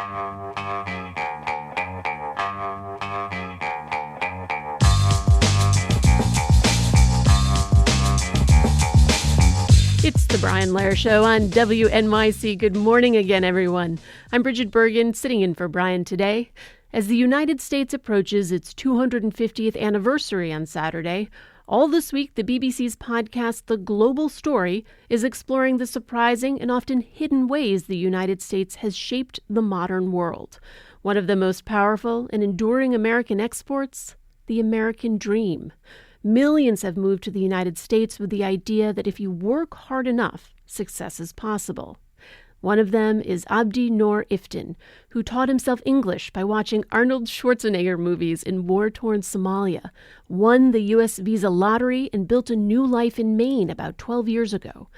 It's the Brian Lehrer Show on WNYC. Good morning again, everyone. I'm Bridget Bergen, sitting in for Brian today. As the United States approaches its 250th anniversary on Saturday, all this week the BBC's podcast The Global Story is exploring the surprising and often hidden ways the United States has shaped the modern world. One of the most powerful and enduring American exports, the American dream. Millions have moved to the United States with the idea that if you work hard enough, success is possible. One of them is Abdi Noor Iftin, who taught himself English by watching Arnold Schwarzenegger movies in war-torn Somalia, won the U.S. visa lottery, and built a new life in Maine about 12 years ago.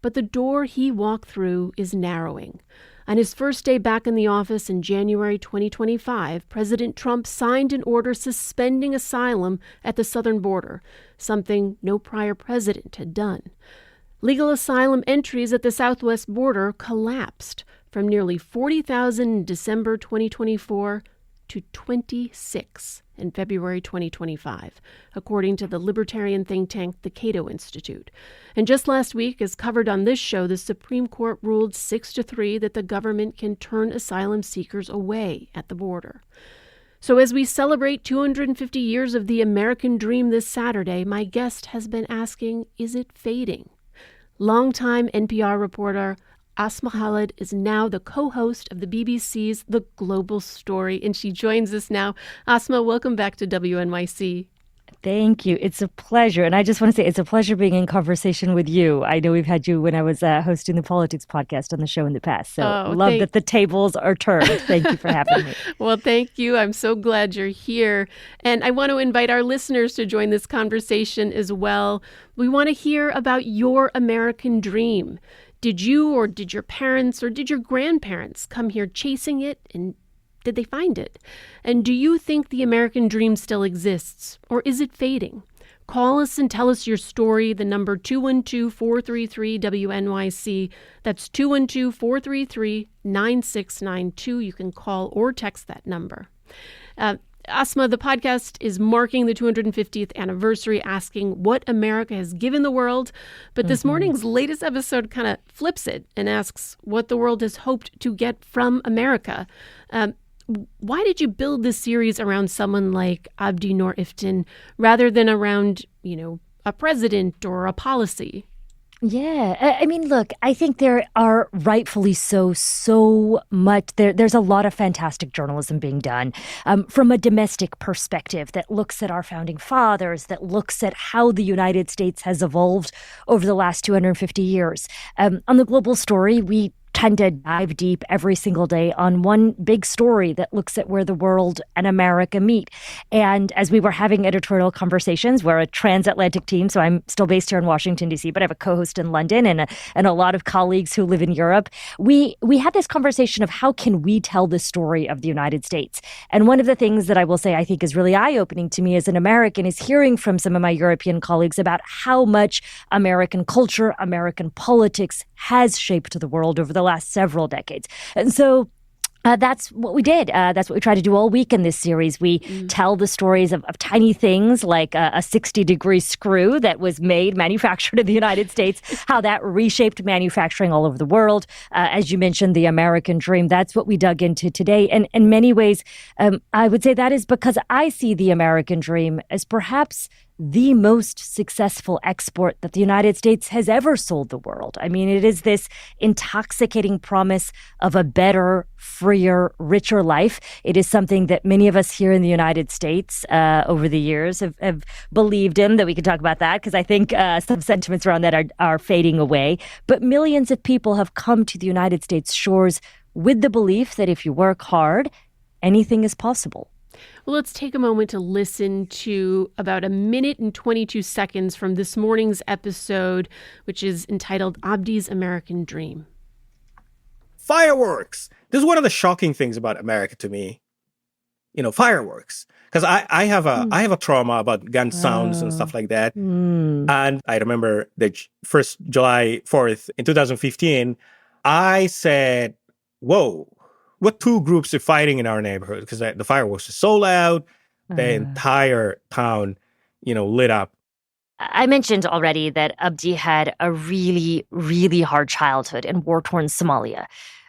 But the door he walked through is narrowing. On his first day back in the office in January 2025, President Trump signed an order suspending asylum at the southern border, something no prior president had done. Legal asylum entries at the southwest border collapsed from nearly 40,000 in December 2024 to 26 in February 2025, according to the libertarian think tank, the Cato Institute. And just last week, as covered on this show, the Supreme Court ruled 6-3 that the government can turn asylum seekers away at the border. So as we celebrate 250 years of the American dream this Saturday, my guest has been asking, is it fading? Longtime NPR reporter Asma Khalid is now the co-host of the BBC's The Global Story, and she joins us now. Asma, welcome back to WNYC. Thank you. It's a pleasure. And I just want to say it's a pleasure being in conversation with you. I know we've had you when I was hosting the politics podcast on the show in the past. So love that the tables are turned. Thank you for having me. Well, thank you. I'm so glad you're here. And I want to invite our listeners to join this conversation as well. We want to hear about your American dream. Did you or did your parents or did your grandparents come here chasing it, and did they find it? And do you think the American dream still exists, or is it fading? Call us and tell us your story. The number 212-433-WNYC. That's 212-433-9692. You can call or text that number. Asma, the podcast is marking the 250th anniversary, asking what America has given the world. But this morning's latest episode kind of flips it and asks what the world has hoped to get from America. Why did you build this series around someone like Abdi Noor Iftin rather than around, a president or a policy? Yeah. I mean, look, I think there are rightfully so much. There's a lot of fantastic journalism being done from a domestic perspective that looks at our founding fathers, that looks at how the United States has evolved over the last 250 years. On The Global Story, we tend to dive deep every single day on one big story that looks at where the world and America meet. And as we were having editorial conversations, we're a transatlantic team, so I'm still based here in Washington, D.C., but I have a co-host in London and a lot of colleagues who live in Europe. We had this conversation of how can we tell the story of the United States? And one of the things that I will say I think is really eye-opening to me as an American is hearing from some of my European colleagues about how much American culture, American politics has shaped the world over the last several decades. And so that's what we did. That's what we try to do all week in this series. We tell the stories of tiny things like a 60-degree screw that was manufactured in the United States, how that reshaped manufacturing all over the world. As you mentioned, the American dream, that's what we dug into today. And in many ways, I would say that is because I see the American dream as perhaps the most successful export that the United States has ever sold the world. I mean, it is this intoxicating promise of a better, freer, richer life. It is something that many of us here in the United States over the years have believed in, that we can talk about that, because I think some sentiments around that are fading away. But millions of people have come to the United States shores with the belief that if you work hard, anything is possible. Well, let's take a moment to listen to about 1 minute and 22 seconds from this morning's episode, which is entitled Abdi's American Dream. Fireworks. This is one of the shocking things about America to me. Fireworks. Because I have a trauma about gun sounds and stuff like that. And I remember the first July 4th in 2015, I said, whoa, what two groups are fighting in our neighborhood? Because the fireworks are so loud, the entire town, lit up. I mentioned already that Abdi had a really, really hard childhood in war-torn Somalia.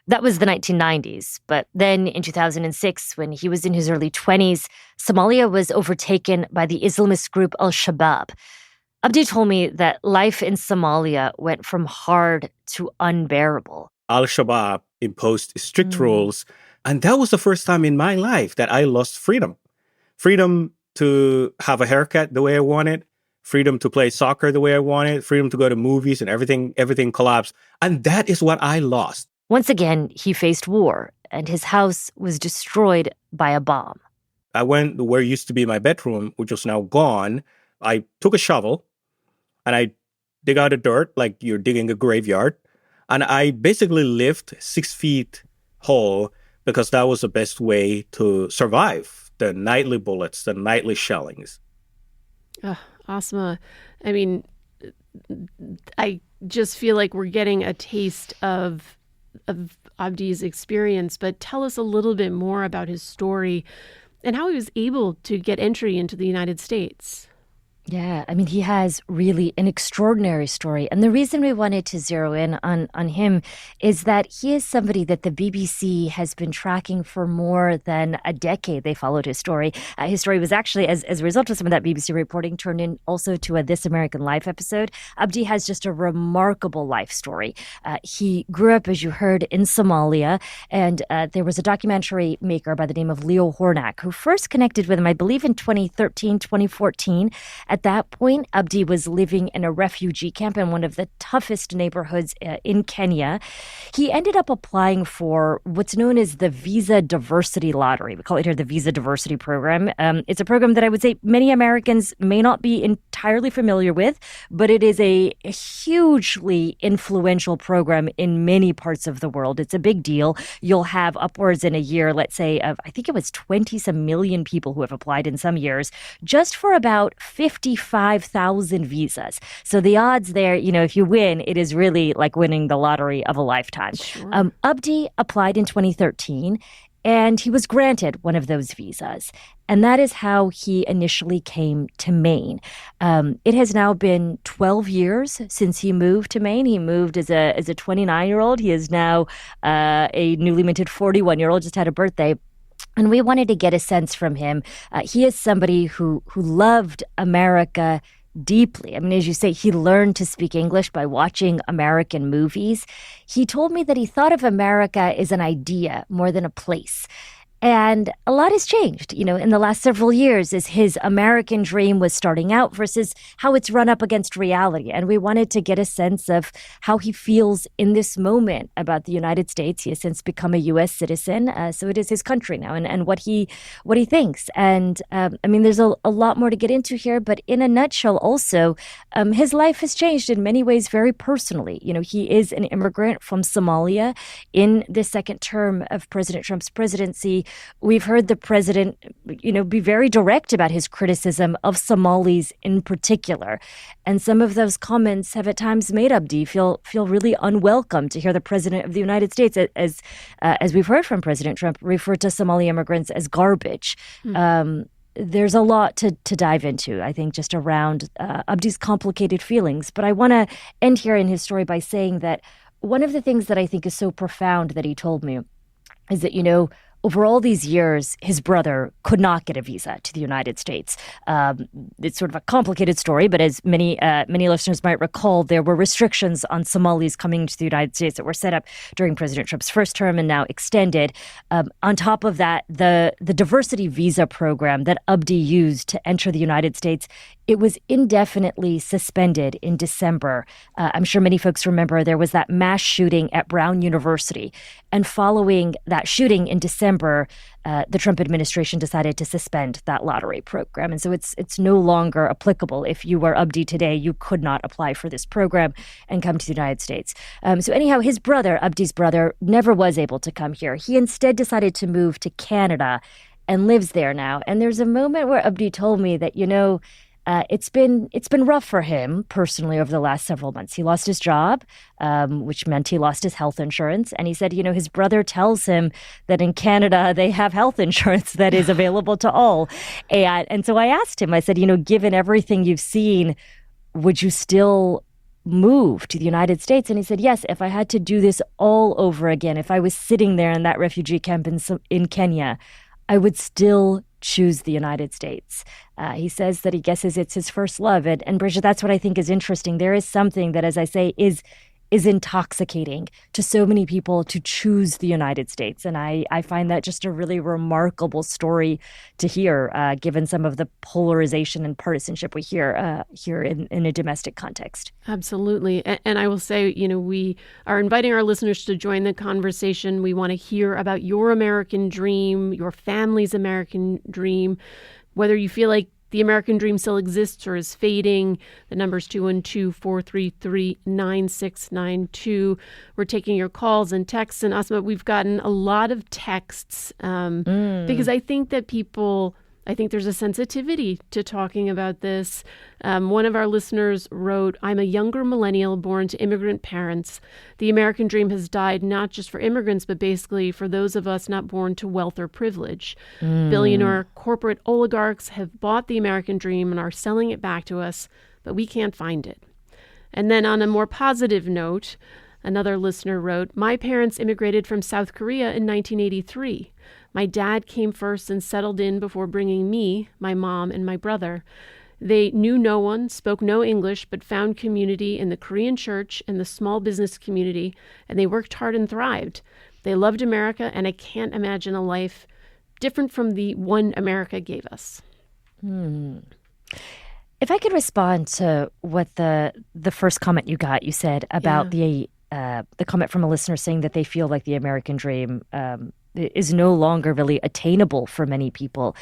That was the 1990s. But then in 2006, when he was in his early 20s, Somalia was overtaken by the Islamist group Al-Shabaab. Abdi told me that life in Somalia went from hard to unbearable. Al-Shabaab imposed strict rules. And that was the first time in my life that I lost freedom. Freedom to have a haircut the way I wanted, freedom to play soccer the way I wanted, freedom to go to movies, and everything collapsed. And that is what I lost. Once again, he faced war, and his house was destroyed by a bomb. I went to where used to be my bedroom, which was now gone. I took a shovel, and I dig out the dirt like you're digging a graveyard. And I basically lived 6 feet whole because that was the best way to survive the nightly bullets, the nightly shellings. Asma, I mean, I just feel like we're getting a taste of Abdi's experience, but tell us a little bit more about his story and how he was able to get entry into the United States. Yeah, I mean, he has really an extraordinary story. And the reason we wanted to zero in on him is that he is somebody that the BBC has been tracking for more than a decade. They followed his story. His story was actually, as a result of some of that BBC reporting, turned in also to a This American Life episode. Abdi has just a remarkable life story. He grew up, as you heard, in Somalia. And there was a documentary maker by the name of Leo Hornak who first connected with him, I believe, in 2013, 2014. At that point, Abdi was living in a refugee camp in one of the toughest neighborhoods in Kenya. He ended up applying for what's known as the Visa Diversity Lottery. We call it here the Visa Diversity Program. It's a program that I would say many Americans may not be entirely familiar with, but it is a hugely influential program in many parts of the world. It's a big deal. You'll have upwards in a year, let's say, of I think it was 20-some million people who have applied in some years, just for about 55,000 visas. So the odds there, if you win, it is really like winning the lottery of a lifetime. Sure. Abdi applied in 2013, and he was granted one of those visas. And that is how he initially came to Maine. It has now been 12 years since he moved to Maine. He moved as a 29-year-old. He is now a newly minted 41-year-old, just had a birthday. And we wanted to get a sense from him. He is somebody who loved America deeply. I mean, as you say, he learned to speak English by watching American movies. He told me that he thought of America as an idea more than a place. And a lot has changed, in the last several years as his American dream was starting out versus how it's run up against reality. And we wanted to get a sense of how he feels in this moment about the United States. He has since become a U.S. citizen, so it is his country now, and what he thinks. And there's a lot more to get into here, but in a nutshell, also, his life has changed in many ways very personally. He is an immigrant from Somalia. In the second term of President Trump's presidency, we've heard the president, be very direct about his criticism of Somalis in particular. And some of those comments have at times made Abdi feel really unwelcome to hear the president of the United States, as we've heard from President Trump, refer to Somali immigrants as garbage. There's a lot to dive into, I think, just around Abdi's complicated feelings. But I want to end here in his story by saying that one of the things that I think is so profound that he told me is that, over all these years, his brother could not get a visa to the United States. It's sort of a complicated story, but as many listeners might recall, there were restrictions on Somalis coming to the United States that were set up during President Trump's first term and now extended. On top of that, the diversity visa program that Abdi used to enter the United States, it was indefinitely suspended in December. I'm sure many folks remember there was that mass shooting at Brown University. And following that shooting in December, the Trump administration decided to suspend that lottery program. And so it's no longer applicable. If you were Abdi today, you could not apply for this program and come to the United States. So anyhow, his brother, Abdi's brother, never was able to come here. He instead decided to move to Canada and lives there now. And there's a moment where Abdi told me that, It's been rough for him personally over the last several months. He lost his job, which meant he lost his health insurance. And he said, his brother tells him that in Canada, they have health insurance that is available to all. And so I asked him, I said, given everything you've seen, would you still move to the United States? And he said, yes, if I had to do this all over again, if I was sitting there in that refugee camp in Kenya, I would still choose the United States. He says that he guesses it's his first love. And Bridget, that's what I think is interesting. There is something that, as I say, is intoxicating to so many people to choose the United States. And I find that just a really remarkable story to hear, given some of the polarization and partisanship we hear here in a domestic context. Absolutely. And I will say, we are inviting our listeners to join the conversation. We want to hear about your American dream, your family's American dream, whether you feel like the American dream still exists or is fading. The number's 212-433-9692. We're taking your calls and texts. And Asma, we've gotten a lot of texts because I think that I think there's a sensitivity to talking about this. One of our listeners wrote, I'm a younger millennial born to immigrant parents. The American dream has died not just for immigrants, but basically for those of us not born to wealth or privilege. Billionaire corporate oligarchs have bought the American dream and are selling it back to us, but we can't find it. And then on a more positive note, another listener wrote, my parents immigrated from South Korea in 1983. My dad came first and settled in before bringing me, my mom, and my brother. They knew no one, spoke no English, but found community in the Korean church and the small business community, and they worked hard and thrived. They loved America, and I can't imagine a life different from the one America gave us. If I could respond to what the first comment you got, you said about the comment from a listener saying that they feel like the American dream is no longer really attainable for many people.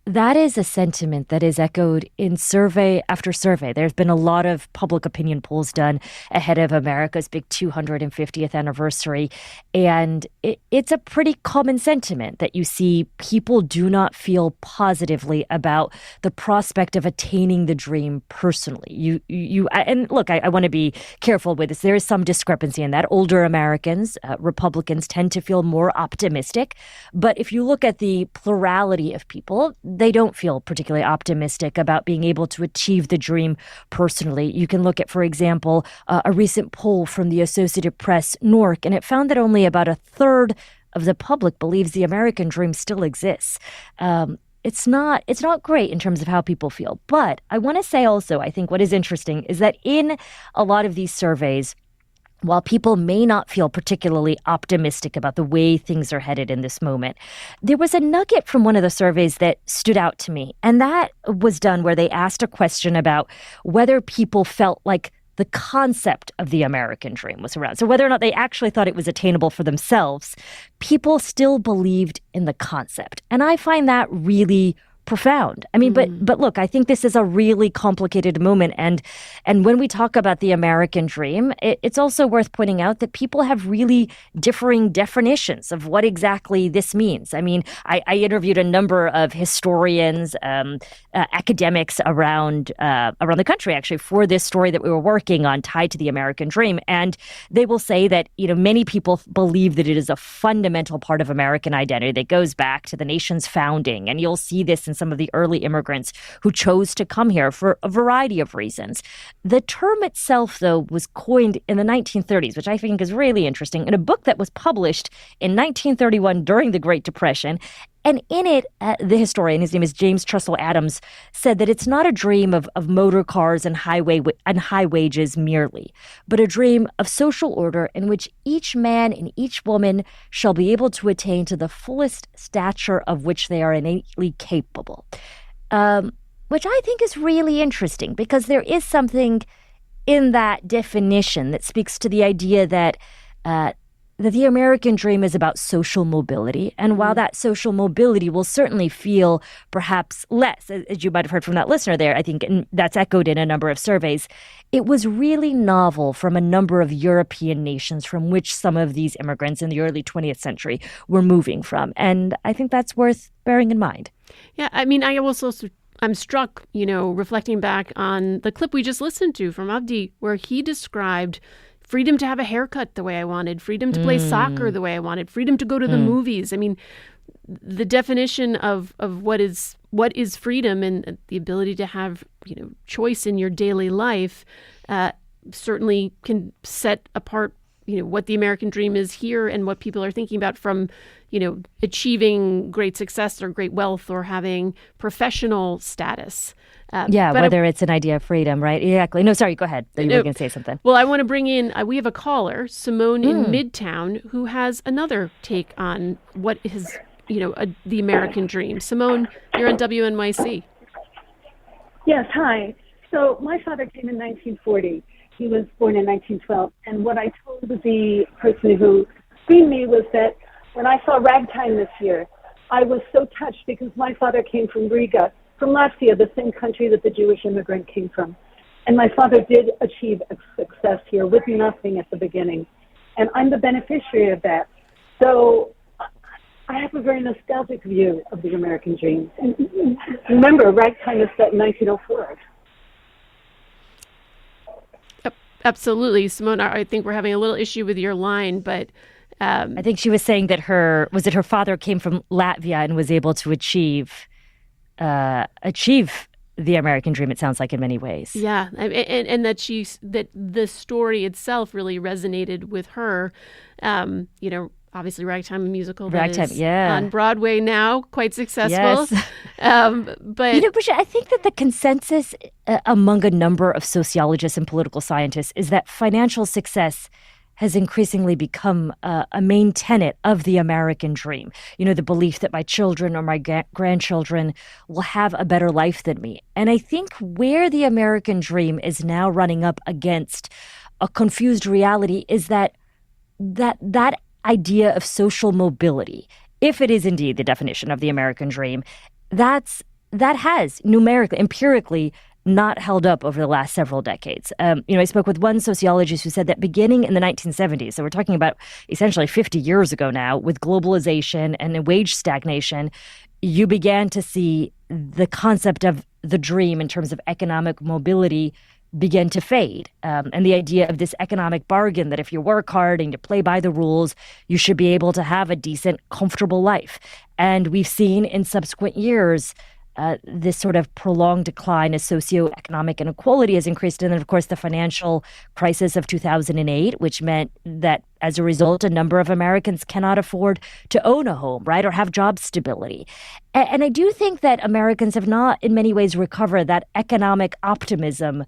That is a sentiment that is echoed in survey after survey. There's been a lot of public opinion polls done ahead of America's big 250th anniversary. And it's a pretty common sentiment that you see people do not feel positively about the prospect of attaining the dream personally. And look, I want to be careful with this. There is some discrepancy in that. Older Americans, Republicans, tend to feel more optimistic. But if you look at the plurality of people, they don't feel particularly optimistic about being able to achieve the dream personally. You can look at, for example, a recent poll from the Associated Press, NORC, and it found that only about a third of the public believes the American dream still exists. It's not great in terms of how people feel. But I want to say also, I think what is interesting is that in a lot of these surveys, while people may not feel particularly optimistic about the way things are headed in this moment, there was a nugget from one of the surveys that stood out to me. And that was done where they asked a question about whether people felt like the concept of the American dream was around. So whether or not they actually thought it was attainable for themselves, people still believed in the concept. And I find that really profound. I mean, but look, I think this is a really complicated moment. And when we talk about the American dream, it's also worth pointing out that people have really differing definitions of what exactly this means. I mean, I interviewed a number of historians, academics around the country, actually, for this story that we were working on tied to the American dream. And they will say that, many people believe that it is a fundamental part of American identity that goes back to the nation's founding. And you'll see this in some of the early immigrants who chose to come here for a variety of reasons. The term itself, though, was coined in the 1930s, which I think is really interesting, in a book that was published in 1931 during the Great Depression. And in it, the historian, his name is James Trussell Adams, said that it's not a dream of motor cars and high wages merely, but a dream of social order in which each man and each woman shall be able to attain to the fullest stature of which they are innately capable. Which I think is really interesting because there is something in that definition that speaks to the idea that the American dream is about social mobility. And while that social mobility will certainly feel perhaps less, as you might have heard from that listener there, I think that's echoed in a number of surveys, it was really novel from a number of European nations from which some of these immigrants in the early 20th century were moving from. And I think that's worth bearing in mind. Yeah, I mean, I also I'm struck, reflecting back on the clip we just listened to from Abdi, where he described freedom to have a haircut the way I wanted, freedom to play soccer the way I wanted, freedom to go to the movies. I mean, the definition of what is freedom and the ability to have, choice in your daily life certainly can set apart, what the American dream is here and what people are thinking about from, achieving great success or great wealth or having professional status. Whether it's an idea of freedom, right? Exactly. No, sorry, go ahead. You were going to say something. Well, I want to bring in, we have a caller, Simone in Midtown, who has another take on what is, the American dream. Simone, you're on WNYC. Yes, hi. So my father came in 1940. He was born in 1912. And what I told the person who screened me was that when I saw Ragtime this year, I was so touched because my father came from Riga, from Latvia, the same country that the Jewish immigrant came from. And my father did achieve a success here with nothing at the beginning. And I'm the beneficiary of that. So I have a very nostalgic view of the American dream. And remember, Ragtime is set in 1904. Absolutely. Simone, I think we're having a little issue with your line, but... I think she was saying that her father came from Latvia and was able to achieve the American dream, it sounds like, in many ways. Yeah, and that the story itself really resonated with her. Obviously, Ragtime, a musical that is on Broadway now, quite successful. Yes. But Bridget, I think that the consensus among a number of sociologists and political scientists is that financial success has increasingly become a main tenet of the American dream. The belief that my children or my grandchildren will have a better life than me. And I think where the American dream is now running up against a confused reality is that idea of social mobility, if it is indeed the definition of the American dream, that has numerically, empirically, not held up over the last several decades. I spoke with one sociologist who said that beginning in the 1970s, so we're talking about essentially 50 years ago now, with globalization and wage stagnation, you began to see the concept of the dream in terms of economic mobility begin to fade. And the idea of this economic bargain that if you work hard and you play by the rules, you should be able to have a decent, comfortable life. And we've seen in subsequent years this sort of prolonged decline as socioeconomic inequality has increased. And then, of course, the financial crisis of 2008, which meant that as a result, a number of Americans cannot afford to own a home, right, or have job stability. And I do think that Americans have not, in many ways, recovered that economic optimism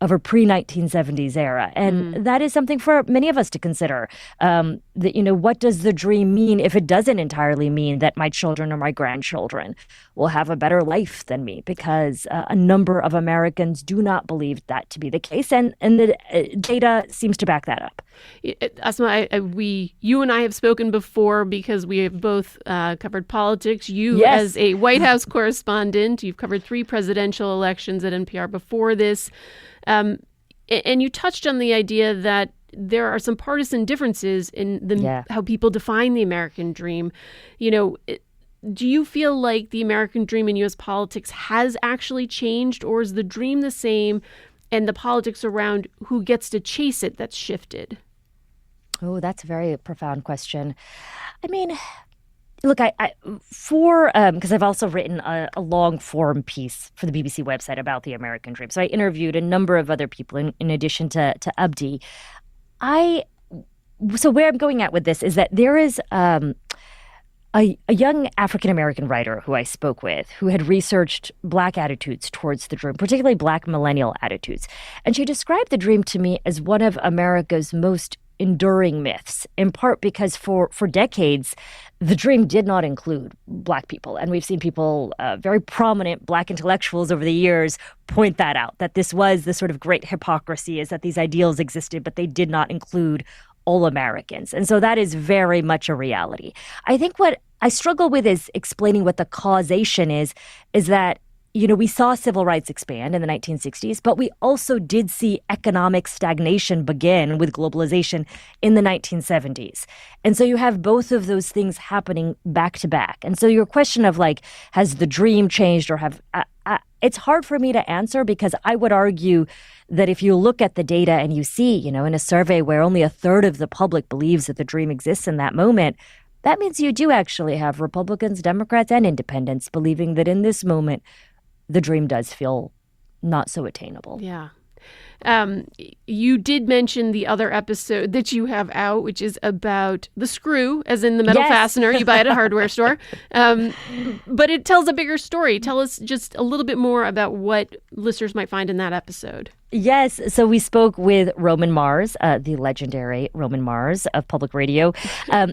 of a pre-1970s era. And that is something for many of us to consider. What does the dream mean if it doesn't entirely mean that my children or my grandchildren will have a better life than me? Because a number of Americans do not believe that to be the case. And the data seems to back that up. Asma, you and I have spoken before because we have both covered politics. You, as a White House correspondent, you've covered 3 presidential elections at NPR before this. And you touched on the idea that there are some partisan differences in how people define the American dream. Do you feel like the American dream in U.S. politics has actually changed, or is the dream the same and the politics around who gets to chase it that's shifted? Oh, that's a very profound question. I mean, look, because I've also written a long form piece for the BBC website about the American dream. So I interviewed a number of other people in addition to Abdi. So where I'm going at with this is that there is a young African-American writer who I spoke with who had researched Black attitudes towards the dream, particularly Black millennial attitudes. And she described the dream to me as one of America's most enduring myths, in part because for decades, the dream did not include Black people. And we've seen people, very prominent Black intellectuals over the years, point that out, that this was the sort of great hypocrisy, is that these ideals existed, but they did not include all Americans. And so that is very much a reality. I think what I struggle with is explaining what the causation is that we saw civil rights expand in the 1960s, but we also did see economic stagnation begin with globalization in the 1970s. And so you have both of those things happening back to back. And so your question of has the dream changed or it's hard for me to answer because I would argue that if you look at the data and you see, in a survey where only a third of the public believes that the dream exists in that moment, that means you do actually have Republicans, Democrats, and independents believing that in this moment, the dream does feel not so attainable. Yeah. You did mention the other episode that you have out, which is about the screw, as in the metal fastener you buy at a hardware store. But it tells a bigger story. Tell us just a little bit more about what listeners might find in that episode. Yes. So we spoke with Roman Mars, the legendary Roman Mars of public radio,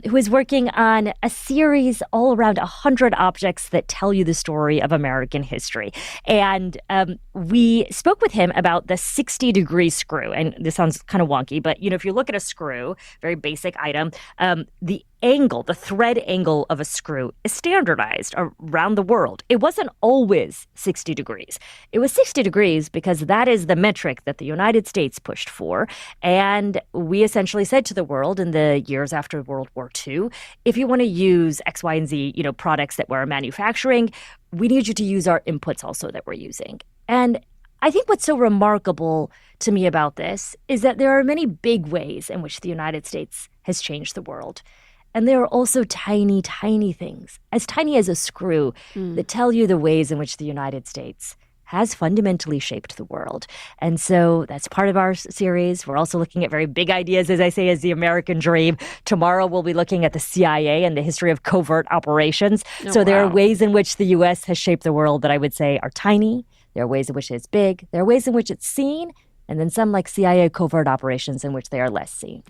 who is working on a series all around 100 objects that tell you the story of American history. And we spoke with him about the 60-degree screw. And this sounds kind of wonky, but, if you look at a screw, very basic item, the thread angle of a screw is standardized around the world. It wasn't always 60 degrees. It was 60 degrees because that is the metric that the United States pushed for. And we essentially said to the world in the years after World War II, if you want to use X, Y, and Z, products that we're manufacturing, we need you to use our inputs also that we're using. And I think what's so remarkable to me about this is that there are many big ways in which the United States has changed the world. And there are also tiny, tiny things, as tiny as a screw, that tell you the ways in which the United States has fundamentally shaped the world. And so that's part of our series. We're also looking at very big ideas, as I say, as the American dream. Tomorrow, we'll be looking at the CIA and the history of covert operations. There are ways in which the U.S. has shaped the world that I would say are tiny. There are ways in which it's big. There are ways in which it's seen. And then some like CIA covert operations in which they are less seen.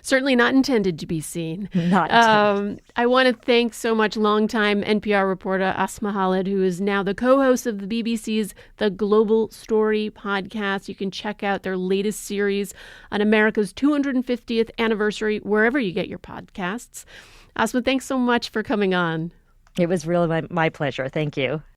Certainly not intended to be seen. Not intended. I want to thank so much longtime NPR reporter Asma Khalid, who is now the co-host of the BBC's The Global Story podcast. You can check out their latest series on America's 250th anniversary wherever you get your podcasts. Asma, thanks so much for coming on. It was really my pleasure. Thank you.